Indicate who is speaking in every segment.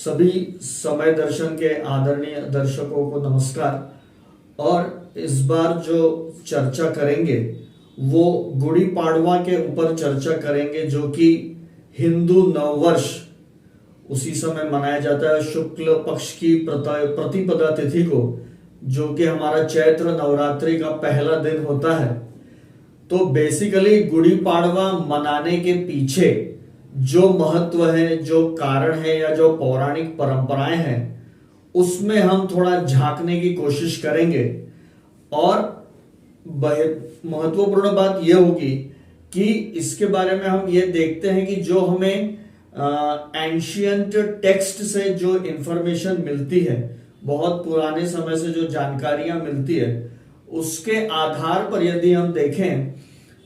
Speaker 1: सभी समय दर्शन के आदरणीय दर्शकों को नमस्कार। और इस बार जो चर्चा करेंगे वो गुड़ी पाड़वा के ऊपर चर्चा करेंगे, जो कि हिंदू नववर्ष उसी समय मनाया जाता है शुक्ल पक्ष की प्रतिपदा तिथि को, जो कि हमारा चैत्र नवरात्रि का पहला दिन होता है। तो बेसिकली गुड़ी पाड़वा मनाने के पीछे जो महत्व है, जो कारण है या जो पौराणिक परंपराएं हैं, उसमें हम थोड़ा झांकने की कोशिश करेंगे। और महत्वपूर्ण बात यह होगी कि इसके बारे में हम ये देखते हैं कि जो हमें एंशियंट टेक्स्ट से जो इंफॉर्मेशन मिलती है, बहुत पुराने समय से जो जानकारियां मिलती है, उसके आधार पर यदि हम देखें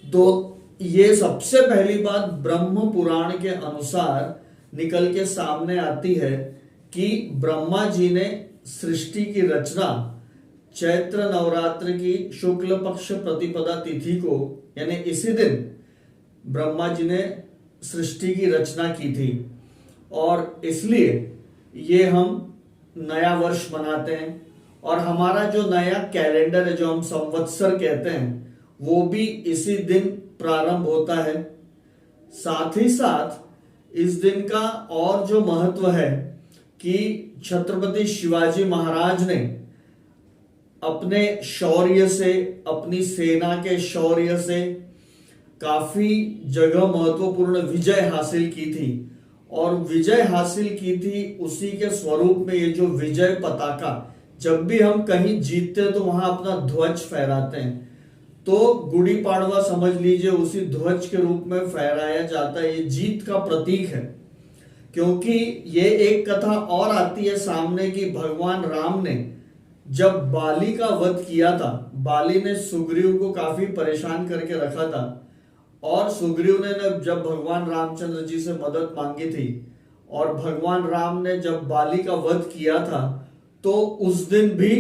Speaker 1: तो ये सबसे पहली बात ब्रह्म पुराण के अनुसार निकल के सामने आती है कि ब्रह्मा जी ने सृष्टि की रचना चैत्र नवरात्र की शुक्ल पक्ष प्रतिपदा तिथि को, यानी इसी दिन ब्रह्मा जी ने सृष्टि की रचना की थी। और इसलिए ये हम नया वर्ष मनाते हैं। और हमारा जो नया कैलेंडर है, जो हम संवत्सर कहते हैं, वो भी इसी दिन प्रारंभ होता है। साथ ही साथ इस दिन का और जो महत्व है कि छत्रपति शिवाजी महाराज ने अपने शौर्य से, अपनी सेना के शौर्य से काफी जगह महत्वपूर्ण विजय हासिल की थी। और विजय हासिल की थी उसी के स्वरूप में ये जो विजय पताका, जब भी हम कहीं जीतते हैं तो वहां अपना ध्वज फहराते हैं। तो गुड़ी पाड़वा समझ लीजिए उसी ध्वज के रूप में फहराया जाता है। ये जीत का प्रतीक है। क्योंकि ये एक कथा और आती है सामने की भगवान राम ने जब बाली का वध किया था, बाली ने सुग्रीव को काफी परेशान करके रखा था। और सुग्रीव ने जब भगवान रामचंद्र जी से मदद मांगी थी और भगवान राम ने जब बाली का वध किया था, तो उस दिन भी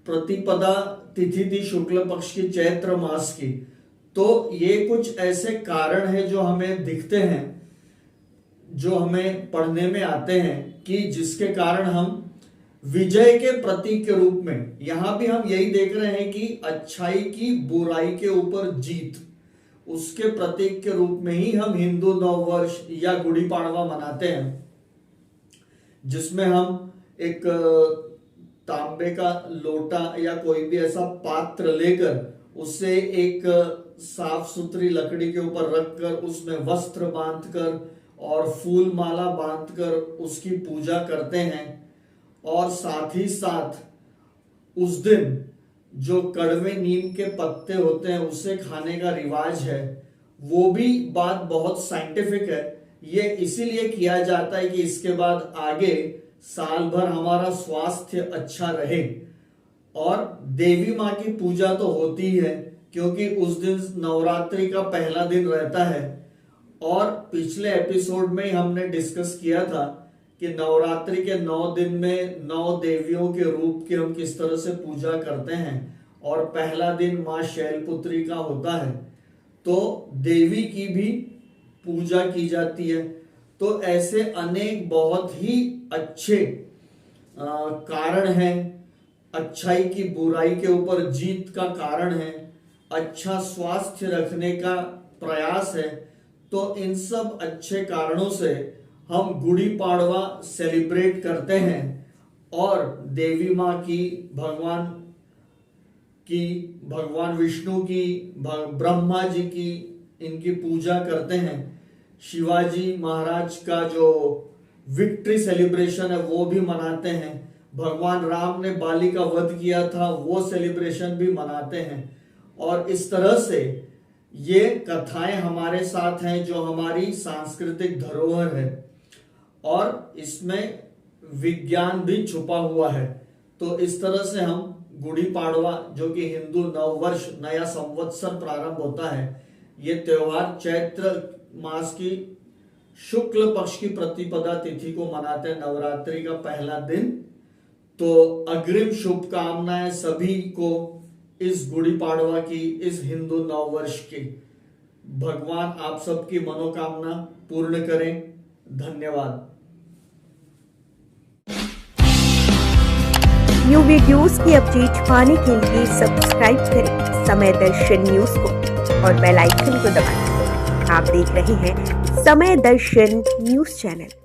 Speaker 1: प्रतिपदा तिथि थी शुक्ल पक्ष की, चैत्र मास की। तो ये कुछ ऐसे कारण हैं जो हमें दिखते हैं, जो हमें पढ़ने में आते हैं कि जिसके कारण हम विजय के प्रतीक के रूप में, यहां भी हम यही देख रहे हैं कि अच्छाई की बुराई के ऊपर जीत, उसके प्रतीक के रूप में ही हम हिंदू नववर्ष या गुड़ी पाड़वा मनाते हैं, जिसमें हम एक तांबे का लोटा या कोई भी ऐसा पात्र लेकर उसे एक साफ सुथरी लकड़ी के ऊपर रखकर उसमें वस्त्र बांधकर और फूल माला बांधकर उसकी पूजा करते हैं। और साथ ही साथ उस दिन जो कड़वे नीम के पत्ते होते हैं उसे खाने का रिवाज है। वो भी बात बहुत साइंटिफिक है। ये इसीलिए किया जाता है कि इसके बाद आगे साल भर हमारा स्वास्थ्य अच्छा रहे। और देवी माँ की पूजा तो होती है, क्योंकि उस दिन नवरात्रि का पहला दिन रहता है। और पिछले एपिसोड में हमने डिस्कस किया था कि नवरात्रि के 9 दिन में 9 देवियों के रूप की हम किस तरह से पूजा करते हैं। और पहला दिन माँ शैलपुत्री का होता है, तो देवी की भी पूजा की जाती है। तो ऐसे अनेक बहुत ही अच्छे कारण हैं। अच्छाई की बुराई के ऊपर जीत का कारण है, अच्छा स्वास्थ्य रखने का प्रयास है। तो इन सब अच्छे कारणों से हम गुड़ी पाड़वा सेलिब्रेट करते हैं और देवी माँ की, भगवान विष्णु की, ब्रह्मा जी की, इनकी पूजा करते हैं। शिवाजी महाराज का जो विक्ट्री सेलिब्रेशन है वो भी मनाते हैं। भगवान राम ने बाली का वध किया था, वो सेलिब्रेशन भी मनाते हैं। और इस तरह से ये कथाएं हमारे साथ हैं, जो हमारी सांस्कृतिक धरोहर है और इसमें विज्ञान भी छुपा हुआ है। तो इस तरह से हम गुड़ी पाड़वा, जो कि हिंदू नववर्ष, नया संवत्सर प्रारंभ होता है, ये त्योहार चैत्र मास की शुक्ल पक्ष की प्रतिपदा तिथि को मनाते हैं, नवरात्रि का पहला दिन। तो अग्रिम शुभकामनाएं सभी को इस गुड़ी पाड़वा की, इस हिंदू नववर्ष की। भगवान आप सबकी मनोकामना पूर्ण करें। धन्यवाद।
Speaker 2: न्यू वीडियोस की अपडेट पाने के लिए सब्सक्राइब करें समय दर्शन न्यूज को और बेल आइकन को दबाएं। आप देख रहे हैं समय दर्शन न्यूज चैनल।